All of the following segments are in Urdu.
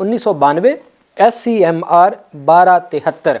1992 SCMR 1273,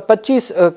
25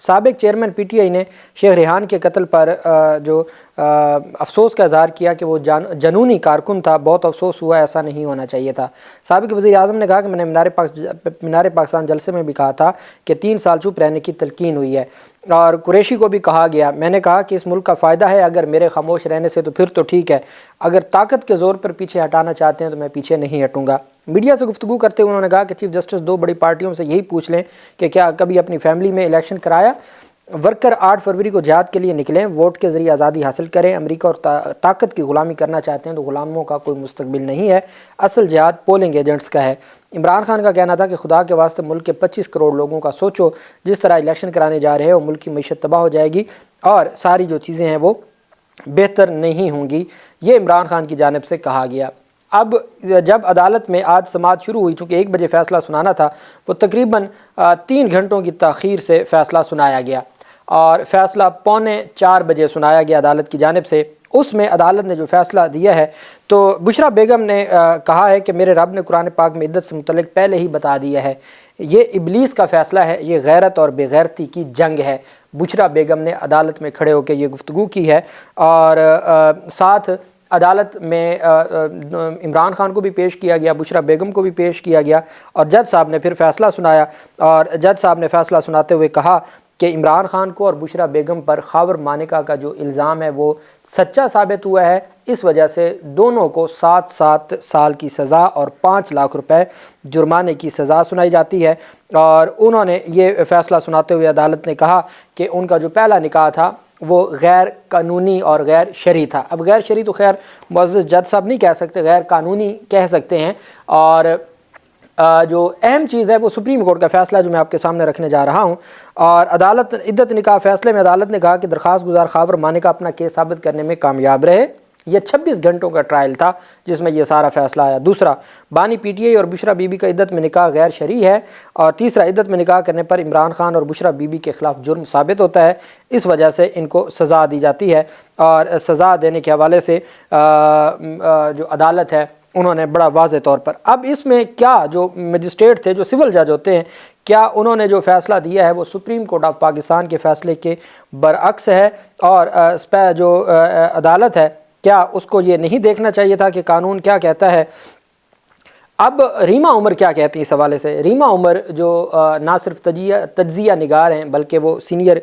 سابق چیئرمین پی ٹی آئی نے شیخ ریحان کے قتل پر جو افسوس کا اظہار کیا کہ وہ جنونی کارکن تھا، بہت افسوس ہوا، ایسا نہیں ہونا چاہیے تھا۔ سابق وزیر اعظم نے کہا کہ میں نے مینار پاکستان جلسے میں بھی کہا تھا کہ 3 سال چپ رہنے کی تلقین ہوئی ہے، اور قریشی کو بھی کہا گیا، میں نے کہا کہ اس ملک کا فائدہ ہے اگر میرے خاموش رہنے سے تو پھر تو ٹھیک ہے، اگر طاقت کے زور پر پیچھے ہٹانا چاہتے ہیں تو میں پیچھے نہیں ہٹوں گا۔ میڈیا سے گفتگو کرتے ہوئے انہوں نے کہا کہ چیف جسٹس 2 بڑی پارٹیوں سے یہی پوچھ لیں کہ کیا کبھی اپنی فیملی میں الیکشن کرایا؟ ورکر 8 فروری کو جہاد کے لیے نکلیں، ووٹ کے ذریعے آزادی حاصل کریں۔ امریکہ اور طاقت کی غلامی کرنا چاہتے ہیں تو غلاموں کا کوئی مستقبل نہیں ہے، اصل جہاد پولنگ ایجنٹس کا ہے۔ عمران خان کا کہنا تھا کہ خدا کے واسطے ملک کے 25 کروڑ لوگوں کا سوچو، جس طرح الیکشن کرانے جا رہے ہیں وہ ملک کی معیشت تباہ ہو جائے گی اور ساری جو چیزیں ہیں وہ بہتر نہیں ہوں گی، یہ عمران خان کی جانب سے کہا گیا۔ اب جب عدالت میں آج سماعت شروع ہوئی، چونکہ 1 بجے فیصلہ سنانا تھا، وہ تقریباً 3 گھنٹوں کی تاخیر سے فیصلہ سنایا گیا اور فیصلہ 3:45 بجے سنایا گیا عدالت کی جانب سے۔ اس میں عدالت نے جو فیصلہ دیا ہے تو بشرا بیگم نے کہا ہے کہ میرے رب نے قرآن پاک میں عدت سے متعلق پہلے ہی بتا دیا ہے، یہ ابلیس کا فیصلہ ہے، یہ غیرت اور بے غیرتی کی جنگ ہے۔ بشرا بیگم نے عدالت میں کھڑے ہو کے یہ گفتگو کی ہے، اور ساتھ عدالت میں عمران خان کو بھی پیش کیا گیا، بشرا بیگم کو بھی پیش کیا گیا، اور جج صاحب نے پھر فیصلہ سنایا، اور جج صاحب نے فیصلہ سناتے ہوئے کہا کہ عمران خان کو اور بشرا بیگم پر خاور مانیکا کا جو الزام ہے وہ سچا ثابت ہوا ہے، اس وجہ سے دونوں کو 7 سال کی سزا اور 5 لاکھ روپے جرمانے کی سزا سنائی جاتی ہے۔ اور انہوں نے یہ فیصلہ سناتے ہوئے عدالت نے کہا کہ ان کا جو پہلا نکاح تھا وہ غیر قانونی اور غیر شرعی تھا۔ اب غیر شرعی تو خیر معزز جج صاحب نہیں کہہ سکتے، غیر قانونی کہہ سکتے ہیں، اور جو اہم چیز ہے وہ سپریم کورٹ کا فیصلہ جو میں آپ کے سامنے رکھنے جا رہا ہوں۔ اور عدالت عدت نکاح فیصلے میں عدالت نے کہا کہ درخواست گزار خاور مانیکا اپنا کیس ثابت کرنے میں کامیاب رہے۔ یہ 26 گھنٹوں کا ٹرائل تھا جس میں یہ سارا فیصلہ آیا۔ دوسرا، بانی پی ٹی آئی اور بشرا بی بی کا عدت میں نکاح غیر شرعی ہے، اور تیسرا، عدت میں نکاح کرنے پر عمران خان اور بشرا بی بی کے خلاف جرم ثابت ہوتا ہے، اس وجہ سے ان کو سزا دی جاتی ہے۔ اور سزا دینے کے حوالے سے جو عدالت ہے انہوں نے بڑا واضح طور پر، اب اس میں کیا جو مجسٹریٹ تھے، جو سول جج ہوتے ہیں، کیا انہوں نے جو فیصلہ دیا ہے وہ سپریم کورٹ آف پاکستان کے فیصلے کے برعکس ہے، اور جو عدالت ہے کیا اس کو یہ نہیں دیکھنا چاہیے تھا کہ قانون کیا کہتا ہے؟ اب ریما عمر کیا کہتی ہیں اس حوالے سے؟ ریما عمر جو نہ صرف تجزیہ نگار ہیں بلکہ وہ سینئر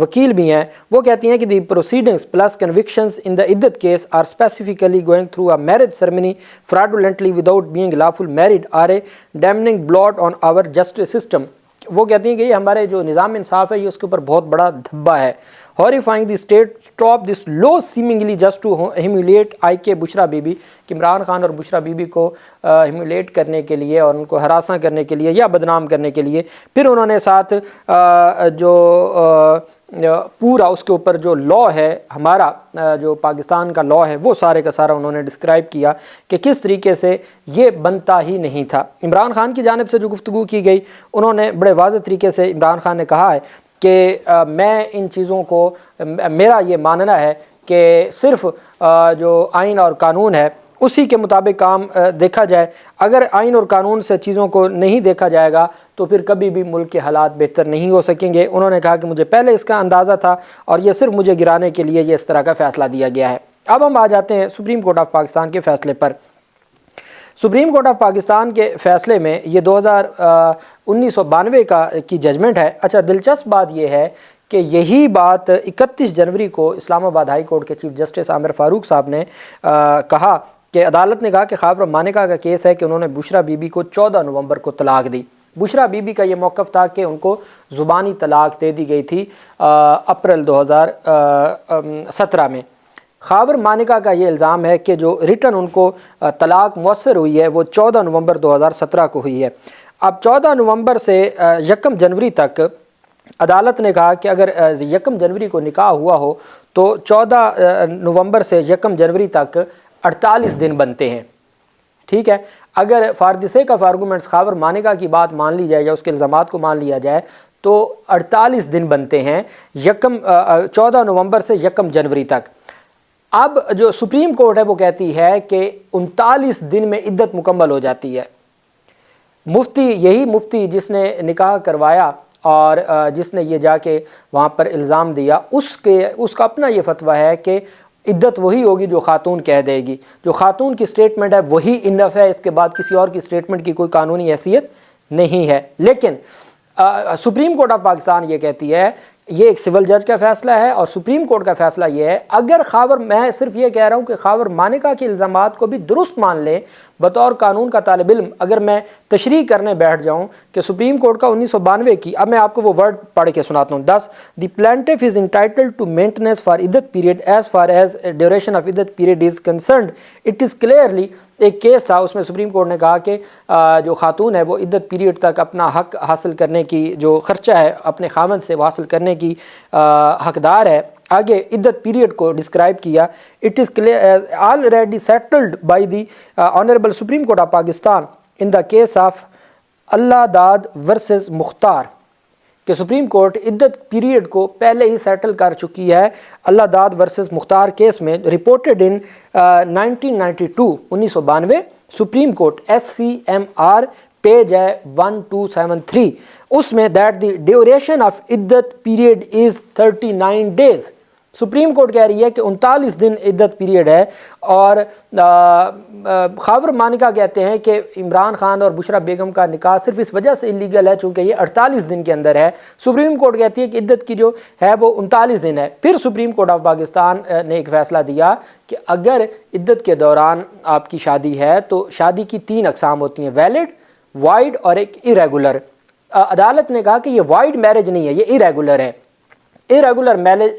وکیل بھی ہیں، وہ کہتی ہیں کہ the proceedings plus convictions in the iddat case are specifically going through a marriage ceremony fraudulently without being lawfully married are a damning blot on our justice system. وہ کہتی ہیں کہ یہ ہمارے جو نظام انصاف ہے یہ اس کے اوپر بہت بڑا دھبا ہے۔ horrifying the state stop this law seemingly just to humiliate IK Bushra Bibi, کہ عمران خان اور بشرا بی بی کو ہیوملیٹ کرنے کے لیے اور ان کو ہراساں کرنے کے لیے یا بدنام کرنے کے لیے۔ پھر انہوں نے ساتھ جو پورا اس کے اوپر جو لاء ہے ہمارا، جو پاکستان کا لاء ہے، وہ سارے کا سارا انہوں نے ڈسکرائب کیا کہ کس طریقے سے یہ بنتا ہی نہیں تھا۔ عمران خان کی جانب سے جو گفتگو کی گئی، انہوں نے بڑے واضح طریقے سے عمران خان نے کہا ہے کہ میں ان چیزوں کو، میرا یہ ماننا ہے کہ صرف جو آئین اور قانون ہے اسی کے مطابق کام دیکھا جائے، اگر آئین اور قانون سے چیزوں کو نہیں دیکھا جائے گا تو پھر کبھی بھی ملک کے حالات بہتر نہیں ہو سکیں گے۔ انہوں نے کہا کہ مجھے پہلے اس کا اندازہ تھا اور یہ صرف مجھے گرانے کے لیے یہ اس طرح کا فیصلہ دیا گیا ہے۔ اب ہم آ جاتے ہیں سپریم کورٹ آف پاکستان کے فیصلے پر۔ سپریم کورٹ آف پاکستان کے فیصلے میں یہ 1992 کی ججمنٹ ہے۔ اچھا، دلچسپ بات یہ ہے کہ یہی بات 31 جنوری کو اسلام آباد ہائی کورٹ کے چیف جسٹس عامر فاروق صاحب نے کہا کہ عدالت نے کہا کہ خاور مانیکا کا کیس ہے کہ انہوں نے بشرا بی بی کو 14 نومبر کو طلاق دی۔ بشرا بی بی کا یہ موقف تھا کہ ان کو زبانی طلاق دے دی گئی تھی اپریل 2017 میں۔ خاور مانیکا کا یہ الزام ہے کہ جو ریٹن ان کو طلاق مؤثر ہوئی ہے وہ 14 نومبر 2017 کو ہوئی ہے۔ اب 14 نومبر سے 1 جنوری تک عدالت نے کہا کہ اگر 1 جنوری کو نکاح ہوا ہو تو 14 نومبر سے 1 جنوری تک 48 دن بنتے ہیں، ٹھیک ہے۔ اگر for the sake of arguments Khawar Manika کی بات مان لی جائے یا اس کے الزامات کو مان لیا جائے تو 48 دن بنتے ہیں 14 نومبر سے 1 جنوری تک۔ اب جو سپریم کورٹ ہے وہ کہتی ہے کہ 39 دن میں عدت مکمل ہو جاتی ہے۔ یہی مفتی جس نے نکاح کروایا اور جس نے یہ جا کے وہاں پر الزام دیا اس کا اپنا یہ فتویٰ ہے کہ عدت وہی ہوگی جو خاتون کہہ دے گی، جو خاتون کی سٹیٹمنٹ ہے وہی انف ہے، اس کے بعد کسی اور کی سٹیٹمنٹ کی کوئی قانونی حیثیت نہیں ہے۔ لیکن سپریم کورٹ آف پاکستان یہ کہتی ہے، یہ ایک سول جج کا فیصلہ ہے اور سپریم کورٹ کا فیصلہ یہ ہے، اگر خاور، میں صرف یہ کہہ رہا ہوں کہ خاور مانیکا کے الزامات کو بھی درست مان لیں بطور قانون کا طالب علم، اگر میں تشریح کرنے بیٹھ جاؤں کہ سپریم کورٹ کا 1992 کی، اب میں آپ کو وہ ورڈ پڑھ کے سناتا ہوں، 10 the plaintiff is entitled to maintenance for iddat period as far as duration of iddat period is concerned it is clearly, ایک کیس تھا اس میں سپریم کورٹ نے کہا کہ جو خاتون ہے وہ عدت پیریڈ تک اپنا حق حاصل کرنے کی جو خرچہ ہے اپنے خاوند سے وہ حاصل کرنے کی حقدار ہے۔ آگے عدت پیریڈ کو ڈسکرائب کیا، it is already settled by the honourable supreme court of Pakistan in the case of Allah Dad versus مختار، کہ سپریم کورٹ عدت پیریڈ کو پہلے ہی سیٹل کر چکی ہے اللہ داد ورسز مختار کیس میں، reported in 1992 supreme court SCMR page ہے 1273، اس میں that the duration of iddat period is 39 days، supreme court کہہ رہی ہے کہ 39 دن عدت پیریڈ ہے، اور خاور مانیکا کہتے ہیں کہ عمران خان اور بشرا بیگم کا نکاح صرف اس وجہ سے انلیگل ہے چونکہ یہ 48 دن کے اندر ہے، سپریم کورٹ کہتی ہے کہ عدت کی جو ہے وہ 39 دن ہے۔ پھر سپریم کورٹ آف پاکستان نے ایک فیصلہ دیا کہ اگر عدت کے دوران آپ کی شادی ہے تو شادی کی 3 اقسام ہوتی ہیں، ویلڈ، وائڈ اور ایک ایریگولر۔ عدالت نے کہا کہ یہ وائڈ میرج نہیں ہے، یہ ایریگولر ہے، ایریگولر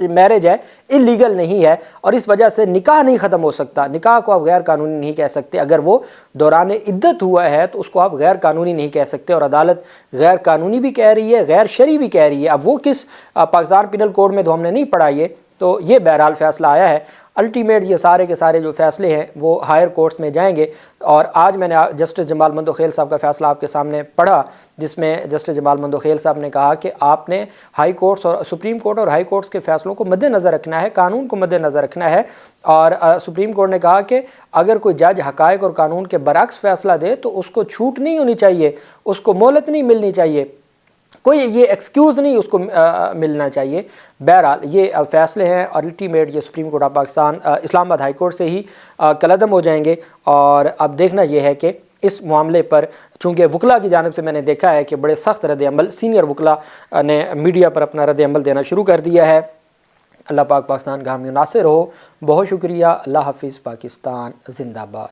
میرج ہے، انلیگل نہیں ہے، اور اس وجہ سے نکاح نہیں ختم ہو سکتا، نکاح کو آپ غیر قانونی نہیں کہہ سکتے، اگر وہ دوران عدت ہوا ہے تو اس کو آپ غیر قانونی نہیں کہہ سکتے، اور عدالت غیر قانونی بھی کہہ رہی ہے، غیر شرعی بھی کہہ رہی ہے۔ اب وہ کس پاکستان پینل کوڈ میں تو ہم نے نہیں پڑھا یہ، تو یہ بہرحال فیصلہ آیا ہے۔ الٹیمیٹ یہ سارے کے سارے جو فیصلے ہیں وہ ہائر کورٹس میں جائیں گے، اور آج میں نے جسٹس جمال مندوخیل صاحب کا فیصلہ آپ کے سامنے پڑھا، جس میں جسٹس جمال مندوخیل صاحب نے کہا کہ آپ نے ہائی کورٹس اور سپریم کورٹ اور ہائی کورٹس کے فیصلوں کو مد نظر رکھنا ہے، قانون کو مد نظر رکھنا ہے، اور سپریم کورٹ نے کہا کہ اگر کوئی جج حقائق اور قانون کے برعکس فیصلہ دے تو اس کو چھوٹ نہیں ہونی چاہیے، اس کو مہلت نہیں ملنی چاہیے، کوئی یہ ایکسکیوز نہیں اس کو ملنا چاہیے۔ بہرحال یہ فیصلے ہیں، اور الٹیمیٹ یہ سپریم کورٹ آف پاکستان اسلام آباد ہائی کورٹ سے ہی کالعدم ہو جائیں گے، اور اب دیکھنا یہ ہے کہ اس معاملے پر، چونکہ وکلا کی جانب سے میں نے دیکھا ہے کہ بڑے سخت رد عمل، سینئر وکلا نے میڈیا پر اپنا رد عمل دینا شروع کر دیا ہے۔ اللہ پاک پاکستان کا حامی و ناصر ہو۔ بہت شکریہ، اللہ حافظ، پاکستان زندہ باد۔